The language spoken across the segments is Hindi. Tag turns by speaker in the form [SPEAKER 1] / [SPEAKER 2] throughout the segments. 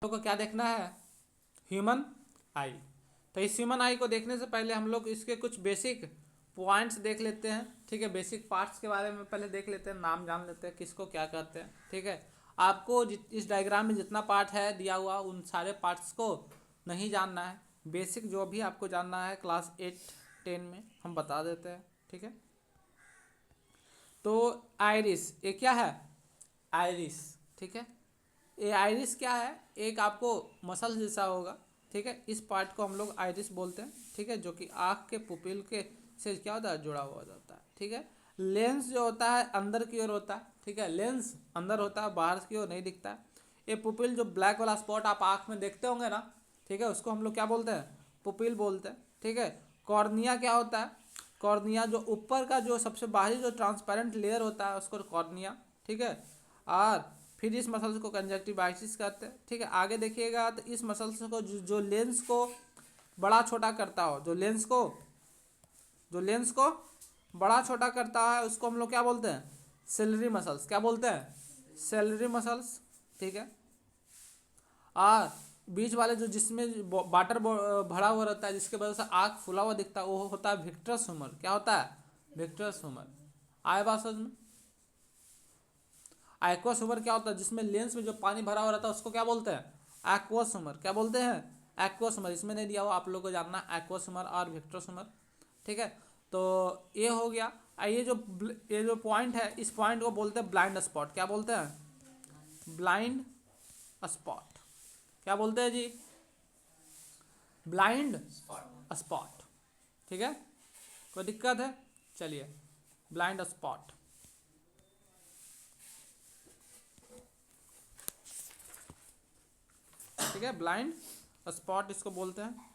[SPEAKER 1] लोग को क्या देखना है, ह्यूमन आई। तो इस ह्यूमन आई को देखने से पहले हम लोग इसके कुछ बेसिक पॉइंट्स देख लेते हैं। ठीक है, बेसिक पार्ट्स के बारे में पहले देख लेते हैं, नाम जान लेते हैं किसको क्या कहते हैं। ठीक है, आपको इस डायग्राम में जितना पार्ट है दिया हुआ उन सारे पार्ट्स को नहीं जानना है। बेसिक जो भी आपको जानना है क्लास 8-10 में हम बता देते हैं। ठीक है, तो आइरिस ये क्या है, आइरिस। ठीक है, ये आइरिस क्या है, एक आपको मसल जैसा होगा। ठीक है, इस पार्ट को हम लोग आइरिस बोलते हैं। ठीक है, जो कि आँख के पुपिल के से क्या होता है, जुड़ा हुआ होता है। ठीक है, लेंस जो होता है अंदर की ओर होता है। ठीक है, लेंस अंदर होता है, बाहर की ओर नहीं दिखता है। ये पुपिल जो ब्लैक वाला स्पॉट आप आँख में देखते होंगे ना, ठीक है, उसको हम लोग क्या बोलते हैं, पुपिल बोलते हैं। ठीक है, कॉर्निया क्या होता है, कॉर्निया जो ऊपर का जो सबसे बाहरी जो ट्रांसपेरेंट लेयर होता है उसको कॉर्निया। ठीक है, और फिर इस मसल्स को कंजक्टिवाइटिस कहते हैं। ठीक है, आगे देखिएगा तो इस मसल्स को जो लेंस को बड़ा छोटा करता हो, जो लेंस को बड़ा छोटा करता है उसको हम लोग क्या बोलते हैं, सेलरी मसल्स। क्या बोलते हैं, सेलरी मसल्स। ठीक है, और बीच वाले जो जिसमें वाटर भरा हुआ रहता है जिसके वजह से आँख फुला हुआ दिखता है वो होता है विट्रस ह्यूमर। क्या होता है, विट्रस ह्यूमर। आए बात समझ में। एक्वस ह्यूमर क्या होता है, जिसमें लेंस में जो पानी भरा हुआ रहता है उसको क्या बोलते हैं, एक्वस ह्यूमर। क्या बोलते हैं, एक्वस ह्यूमर। इसमें नहीं दिया हुआ, आप लोग को जानना एक्वस ह्यूमर और विट्रस ह्यूमर। ठीक है, तो ये हो गया। ये जो पॉइंट है इस पॉइंट को बोलते हैं ब्लाइंड स्पॉट। क्या बोलते हैं, ब्लाइंड स्पॉट। क्या बोलते हैं जी, ब्लाइंड स्पॉट। ठीक है, कोई दिक्कत है, चलिए ब्लाइंड स्पॉट। ठीक है, ब्लाइंड स्पॉट इसको बोलते हैं।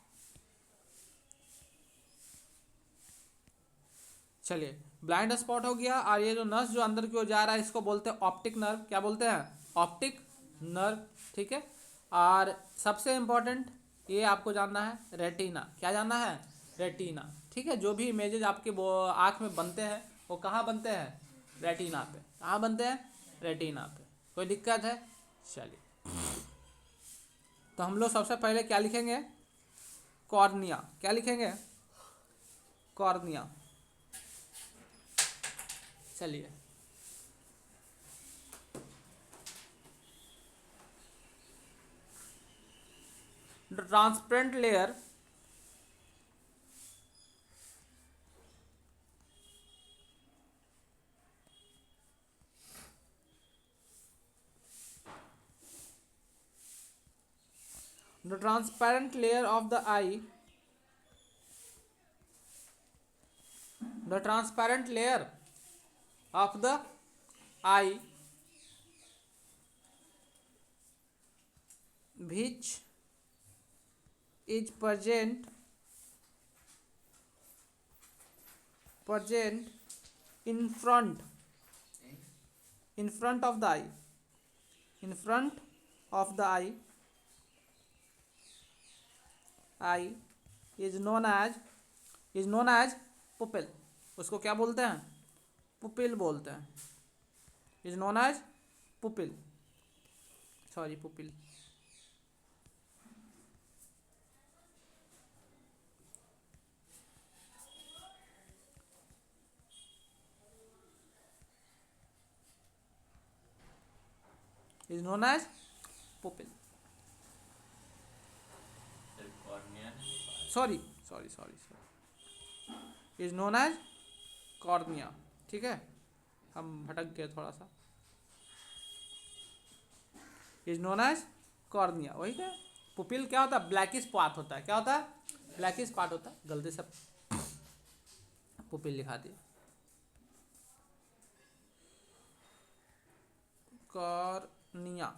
[SPEAKER 1] चलिए ब्लाइंड स्पॉट हो गया। और ये जो नस जो अंदर की ओर जा रहा है इसको बोलते हैं ऑप्टिक नर्व। क्या बोलते हैं, ऑप्टिक नर्व। ठीक है, और सबसे इम्पोर्टेंट ये आपको जानना है रेटिना। क्या जानना है, रेटिना। ठीक है, जो भी इमेजेस आपके आँख में बनते हैं वो कहाँ बनते हैं, रेटिना पे। कहाँ बनते हैं, रेटिना पे। कोई दिक्कत है, चलिए तो हम लोग सबसे पहले क्या लिखेंगे, कॉर्निया। क्या लिखेंगे, कॉर्निया। चलिए the transparent layer the transparent layer of the eye, the transparent layer of the eye which is present in front of the eye, in front of the eye is known as pupil। उसको क्या बोलते हैं, पुपिल बोलते हैं। Is known as pupil, sorry pupil. Is known as pupil, sorry sorry sorry sorry, is known as cornea. ठीक है, हम भटक गए थोड़ा सा। इज नोन एज कॉर्निया, वही क्या, पुपिल क्या होता है, ब्लैकिश पार्ट होता है। क्या होता है, ब्लैकिश पार्ट होता है। गलती से पुपिल लिखा दिया, कॉर्निया।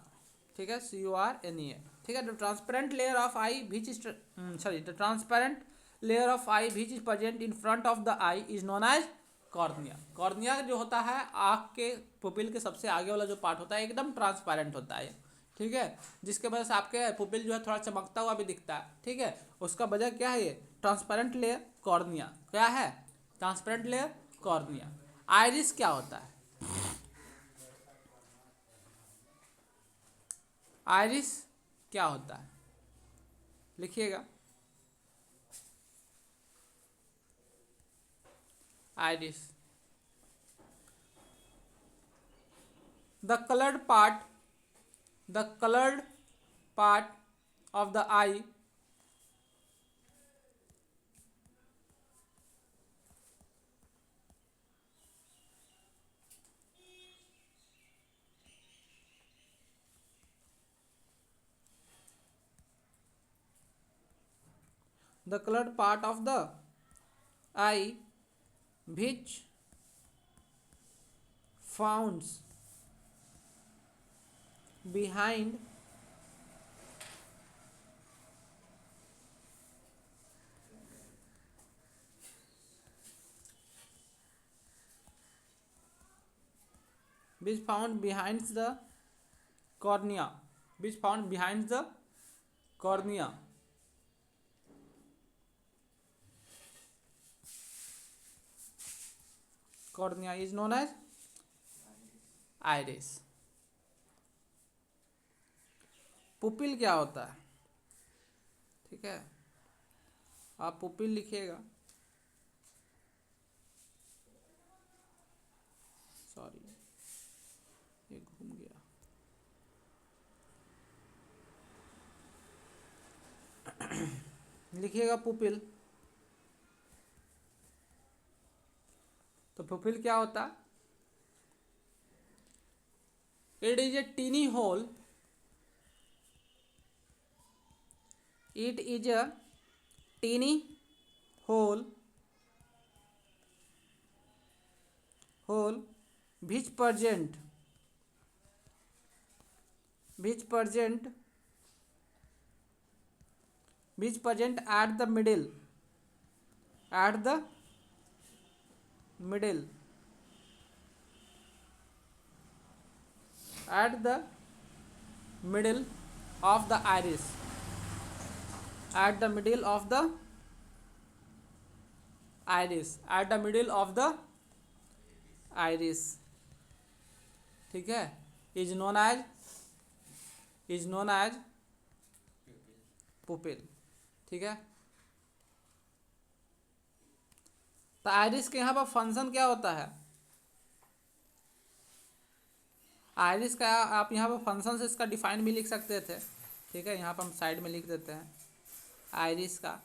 [SPEAKER 1] ठीक है, CORNEA। ठीक है, the transparent layer of eye which is the transparent layer of eye which is present in front of the eye is known as cornea. Cornea जो होता है आँख के पुपिल के सबसे आगे वाला जो पार्ट होता है एकदम ट्रांसपेरेंट होता है। ठीक है, जिसके वजह से आपके पुपिल जो है थोड़ा चमकता हुआ भी दिखता है। ठीक है, उसका वजह क्या है, ये ट्रांसपेरेंट लेयर कॉर्निया। क्या है, ट्रांसपेरेंट लेयर कॉर्निया। आइरिस क्या होता है, आइरिस क्या होता है, लिखिएगा। Iris, the coloured part, the coloured part of the eye the colored part of the eye which founds behind which found behind the cornea, which found behind the cornea, cornea is known as iris. Pupil क्या होता है, ठीक है, आप पुपिल लिखिएगा, सॉरी ये घूम गया, लिखिएगा पुपिल। तो पुपिल क्या होता है, it is a tiny hole, it is a teeny hole which present at the middle of the iris, at the middle of the iris, ठीक है, is known as पुपिल, ठीक है। तो आइरिस के यहाँ पर फंक्शन क्या होता है, आइरिस का आप यहाँ पर फंक्शन से इसका डिफाइन भी लिख सकते थे, ठीक है, यहाँ पर हम साइड में लिख देते हैं आइरिस का।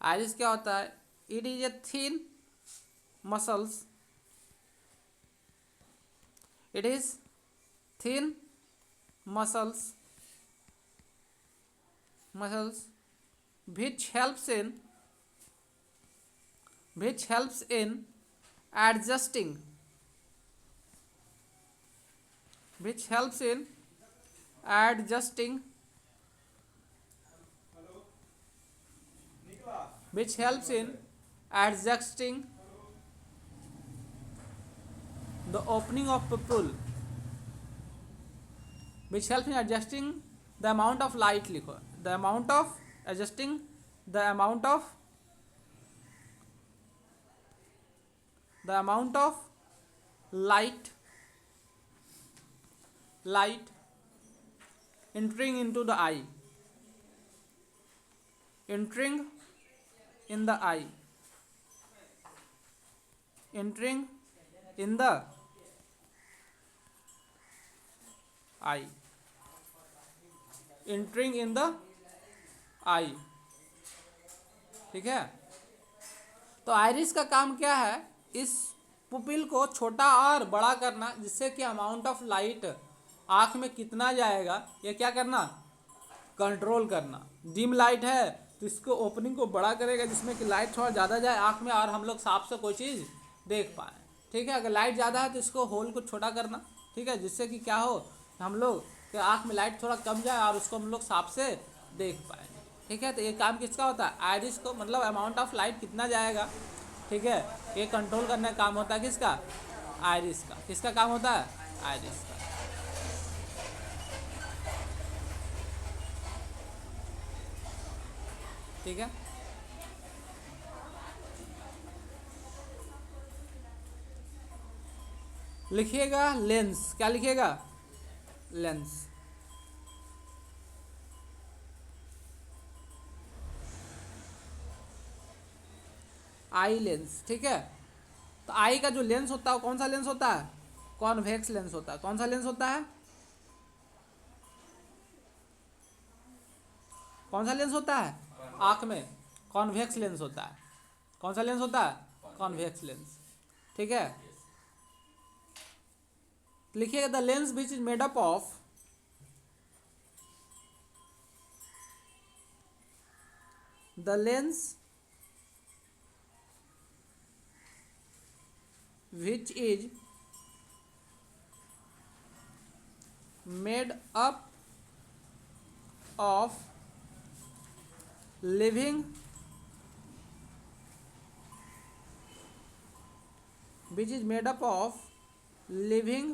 [SPEAKER 1] आइरिस क्या होता है, it is a thin muscles, it is thin muscles which helps in adjusting the opening of pupil, which helps in adjusting the amount of light, लिखो, the amount of adjusting the amount of light entering into the eye, entering in the eye, entering in the eye, entering in the eye, ठीक है। तो आइरिस का काम क्या है, इस पुपिल को छोटा और बड़ा करना, जिससे कि अमाउंट ऑफ लाइट आँख में कितना जाएगा ये क्या करना, कंट्रोल करना। डिम लाइट है तो इसको ओपनिंग को बड़ा करेगा जिसमें कि लाइट थोड़ा ज़्यादा जाए आँख में और हम लोग साफ से कोई चीज़ देख पाएँ, ठीक है। अगर लाइट ज़्यादा है तो इसको होल को छोटा करना, ठीक है, जिससे कि क्या हो, हम लोग कि आँख में लाइट थोड़ा कम जाए और उसको हम लोग साफ से देख पाएँ, ठीक है। तो ये काम किसका होता है, आइरिस को, मतलब अमाउंट ऑफ लाइट कितना जाएगा, ठीक है, ये कंट्रोल करने का काम होता है किसका, आइरिस का। किसका काम होता है, आइरिस का। ठीक है, लिखिएगा लेंस, क्या लिखिएगा? लेंस। आई लेंस, ठीक है। तो आई का जो लेंस होता है वो कौन सा लेंस होता है? कॉन्वेक्स लेंस होता है। कौन सा लेंस होता है? कौन सा लेंस होता है आँख में? कॉन्वेक्स लेंस होता है। कौन सा लेंस होता है? कॉन्वेक्स लेंस, ठीक है। लिखिएगा the lens which is made up of the lens which is made up of living which is made up of living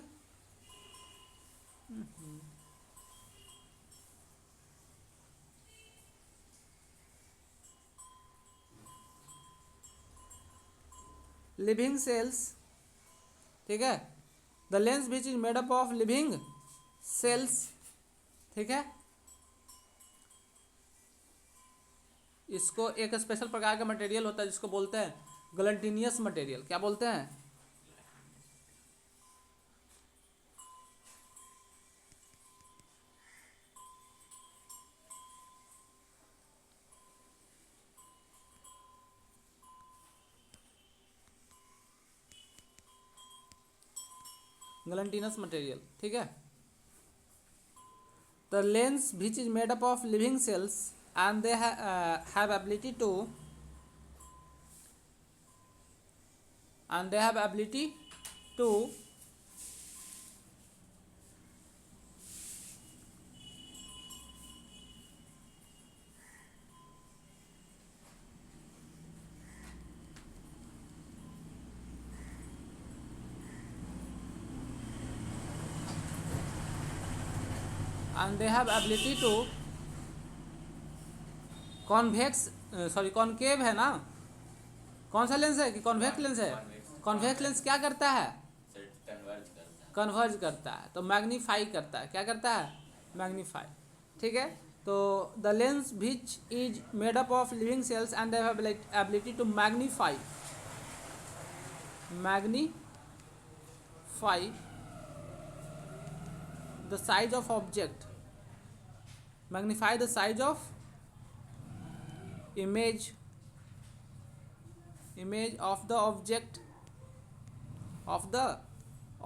[SPEAKER 1] living cells, ठीक है। The lens which is made up of living sales, ठीक है। इसको एक स्पेशल प्रकार का मटेरियल होता है जिसको बोलते हैं ग्लूटिनियस मटेरियल। क्या बोलते हैं? ग्लूटिनस मटेरियल, ठीक है। The lens which is made up of living cells and they have ability to to and they have ability to convex sorry concave है ना? कौन सा लेंस है कि कॉन्वेक्स लेंस है? कॉन्वेक्स लेंस क्या करता है? कन्वर्ज करता है, तो मैग्नीफाई करता है। क्या करता है? मैग्नीफाई, ठीक है। तो the lens which is made up of living cells and they have ability to magnify the size of object, magnify the size of image of the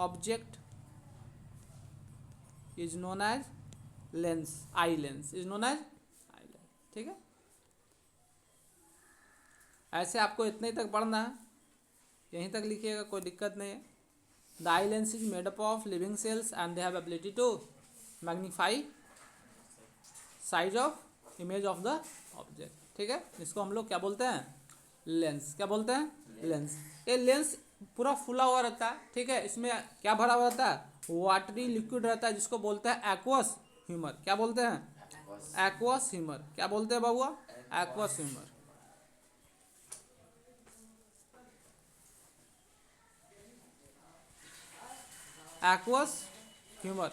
[SPEAKER 1] object is known as lens, eye lens is known as eye lens, ठीक है। ऐसे आपको इतने तक पढ़ना है, यहीं तक लिखिएगा, कोई दिक्कत नहीं है। The eye lens is made up of living cells and they have ability to magnify size of image of the object, ठीक है। इसको हम लोग क्या बोलते हैं? लेंस। क्या बोलते हैं? लेंस। ये लेंस पूरा फुला हुआ रहता है, ठीक है। इसमें क्या भरा हुआ रहता है? वाटरी लिक्विड रहता है जिसको बोलते हैं एक्वस ह्यूमर। क्या बोलते हैं? Aqueous humour. क्या बोलते हैं बाबुआ? Aqueous humour. Aqueous humour,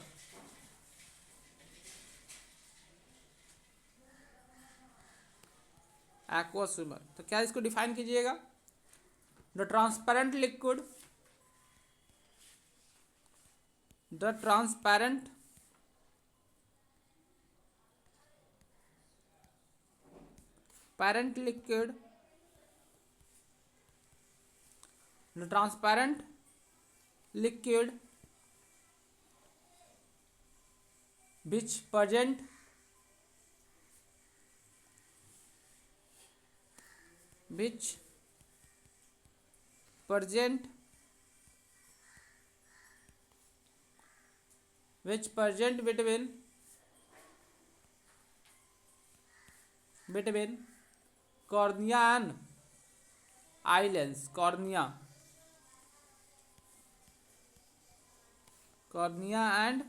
[SPEAKER 1] aqueous humour. तो क्या इसको डिफाइन कीजिएगा? The transparent liquid, the transparent parent liquid, the transparent liquid which present between cornea and eye lens, cornea and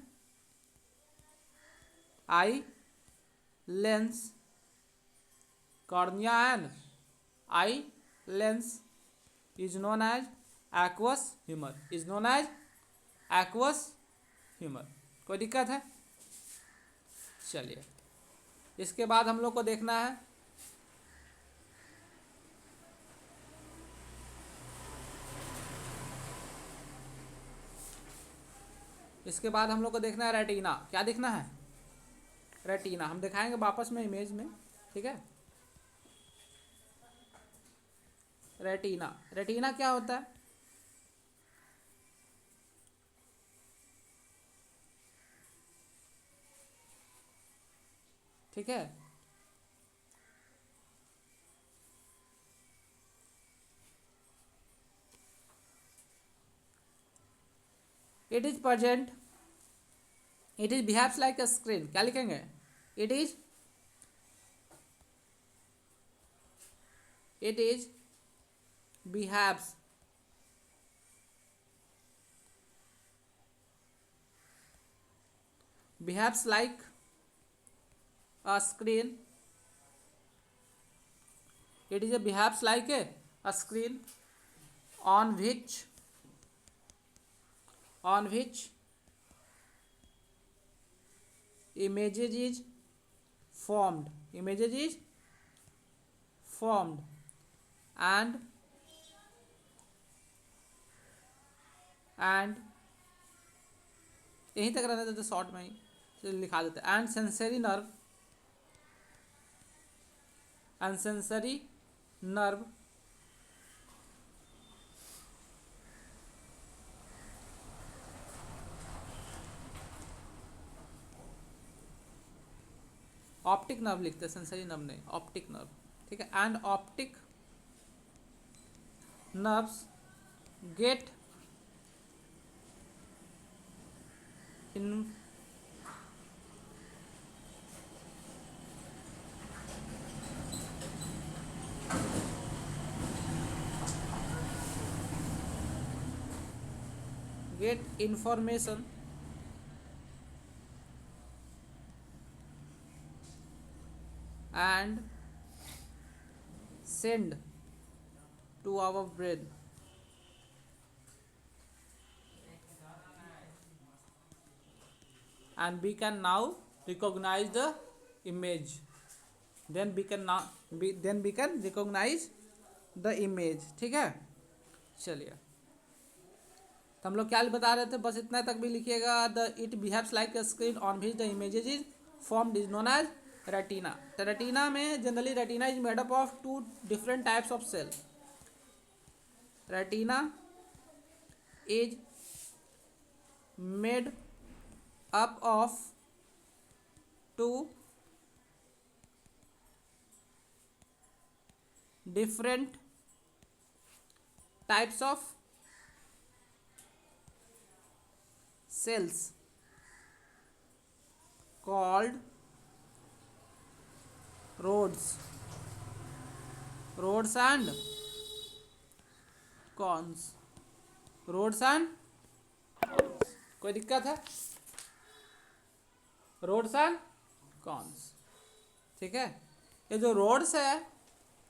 [SPEAKER 1] eye lens, cornea and eye lens is known as aqueous humor, is known as aqueous humour. कोई दिक्कत है? चलिए, इसके बाद हम लोग को देखना है रेटिना। क्या देखना है? रेटिना। हम दिखाएंगे वापस में इमेज में, ठीक है। रेटिना, रेटिना क्या होता है? ठीक है, it is present, it is behaves like a screen. क्या लिखेंगे? It is behaves like a screen. It is a behaves like a screen on which images is formed, and यहीं तक रहने देते, शॉर्ट में ही लिखा देते। And sensory nerve optic nerve लिखते, सेंसरी नर्व नहीं, ऑप्टिक नर्व, ठीक है। And optic nerves get in information and send to our brain. And we can now recognize the image. Then we can recognize the image, ठीक है। चलिए, तो हम लोग क्या बता रहे थे, बस इतना तक भी लिखिएगा। The it behaves like a screen on which the images is formed is known as retina. तो रेटिना में generally retina is made up of 2 different types of cell. Retina is made up of 2 different types of cells called rods and cones। कोई दिक्कत है? रोड्स एंड कॉन्स, ठीक है। ये जो रोड्स है,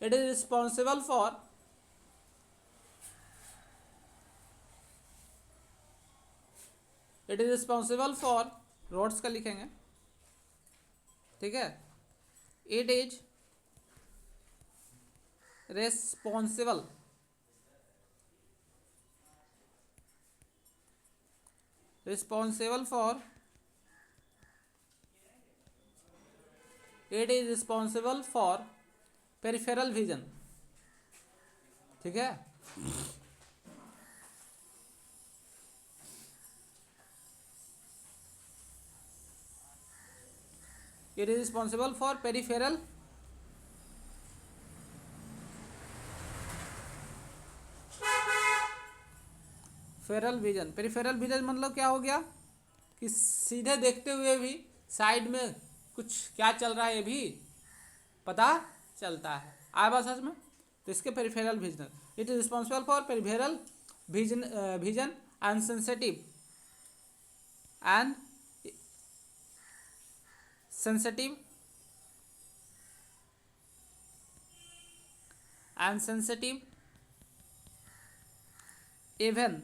[SPEAKER 1] it is responsible for rods का लिखेंगे, ठीक है। It is responsible for peripheral vision, ठीक है। It is responsible for peripheral vision. Peripheral vision मतलब क्या हो गया कि सीधे देखते हुए भी साइड में कुछ क्या चल रहा है ये भी पता चलता है। आया बात समझ में? तो इसके peripheral vision, it is responsible for peripheral vision and sensitive even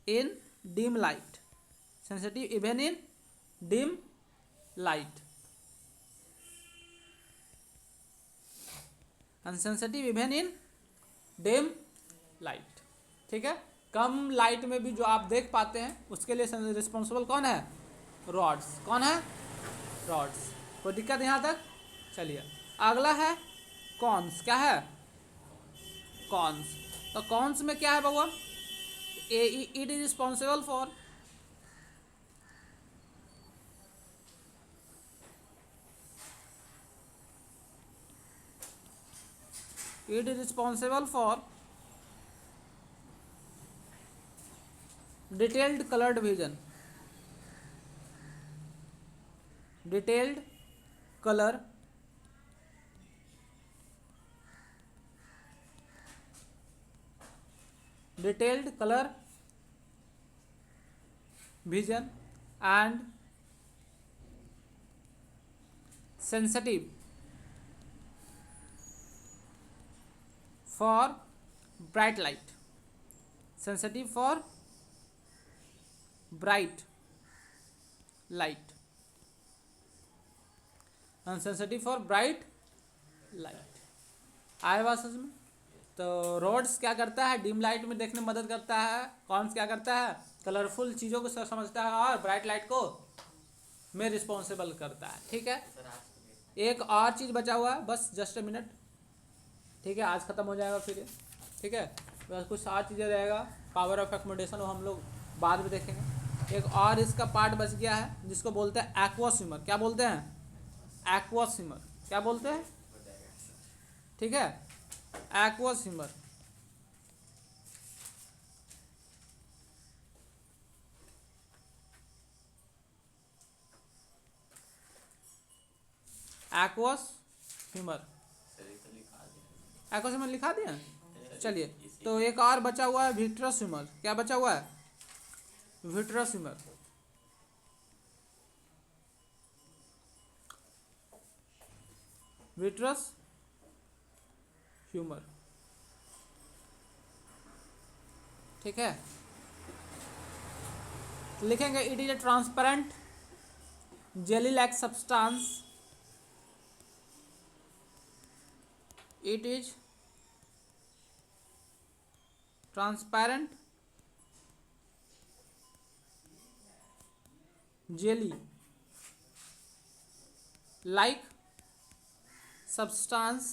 [SPEAKER 1] in dim light, sensitive even in dim light, insensitive even in dim light. ठीक है, कम लाइट में भी जो आप देख पाते हैं उसके लिए रिस्पॉन्सिबल कौन है? रॉड्स। कौन है? रॉड्स। कोई दिक्कत यहाँ तक? चलिए अगला है कॉन्स। क्या है? कॉन्स। तो कॉन्स में क्या है बउआ? It is responsible for detailed colored vision, detailed color vision and sensitive for bright light, sensitive for bright light, insensitive for bright light. आए बात समझ में? तो रोड्स क्या करता है? डिम लाइट में देखने में मदद करता है। कॉन्स क्या करता है? कलरफुल चीज़ों को समझता है और ब्राइट लाइट को में रिस्पॉन्सिबल करता है। ठीक है, एक और चीज़ बचा हुआ है, बस जस्ट ए मिनट। ठीक है, आज ख़त्म हो जाएगा फिर ये। ठीक है, बस कुछ और चीज़ें रहेगा, पावर ऑफ एकोमोडेशन, वो हम लोग बाद में देखेंगे। एक और इसका पार्ट बच गया है जिसको बोलते हैं एक्वा स्विमर। क्या बोलते हैं? Aqua swimmer. क्या बोलते हैं? ठीक है, aqua swimmer. Aqua swimmer, aqua swimmer लिखा दिया। चलिए, तो एक और बचा हुआ है विट्रस स्विमर। क्या बचा हुआ है? Vitreous swimmer. Vitreous humour. ठीक है, लिखेंगे it is A transparent jelly like substance, it is transparent jelly like substance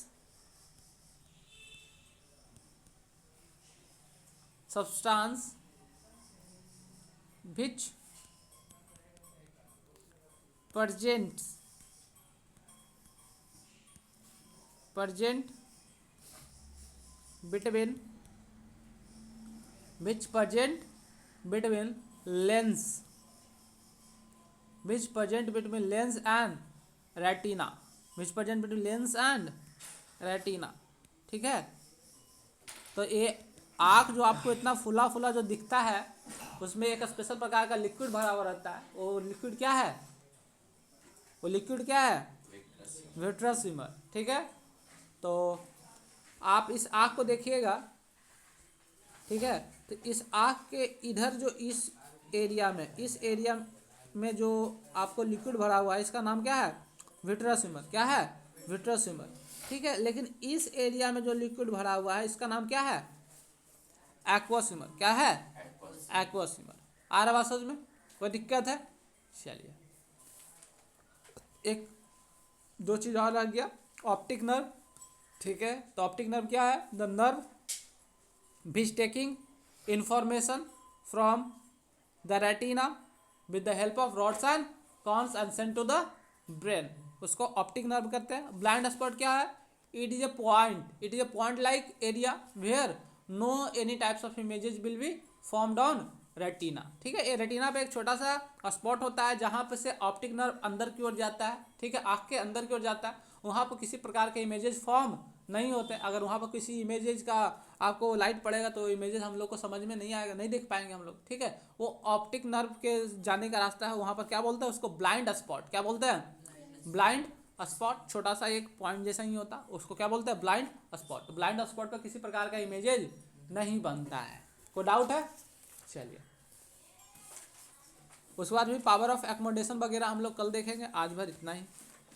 [SPEAKER 1] which present between lens and retina, ठीक है। तो ये आँख जो आपको इतना फुला फुला जो दिखता है उसमें एक स्पेशल प्रकार का लिक्विड भरा हुआ रहता है। वो लिक्विड क्या है? Vitreous swimmer. ठीक है, तो आप इस आँख को देखिएगा। ठीक है, तो इस आँख के इधर जो इस एरिया में जो आपको लिक्विड भरा हुआ है इसका नाम क्या है? Vitreous swimmer. क्या है? Vitreous swimmer. ठीक है, लेकिन इस एरिया में जो लिक्विड भरा हुआ है इसका नाम क्या है? Aqua swimmer. क्या है? Aqua swimmer. आ रहा बात समझ में? कोई दिक्कत है? चलिए, एक दो चीज़ और रह गया, ऑप्टिक नर्व। ठीक है, तो ऑप्टिक नर्व क्या है? The nerve which taking information from the retina with the help of rods and cones and send to the brain, उसको ऑप्टिक नर्व कहते हैं। ब्लाइंड स्पॉट क्या है? It is a point like area where no any types of images will be formed on retina. ठीक है, ये रेटिना पे एक छोटा सा स्पॉट होता है जहाँ पे से ऑप्टिक नर्व अंदर की ओर जाता है। ठीक है, आँख के अंदर की ओर जाता है, वहाँ पर किसी प्रकार के इमेजेस फॉर्म नहीं होते। अगर वहाँ पर किसी इमेजेस का आपको लाइट पड़ेगा तो इमेजेस हम लोग को समझ में नहीं आएगा, नहीं देख पाएंगे हम लोग। ठीक है, वो ऑप्टिक नर्व के जाने का रास्ता है, वहाँ पर क्या बोलते हैं उसको? Blind spot. क्या बोलते हैं? Blind spot. छोटा सा एक पॉइंट जैसा ही होता, उसको क्या बोलते हैं? Blind spot. तो ब्लाइंड स्पॉट पर किसी प्रकार का इमेजेज नहीं बनता है। कोई डाउट है? चलिए, उसके बाद भी पावर ऑफ एकोमोडेशन वगैरह हम लोग कल देखेंगे। आज भर इतना ही।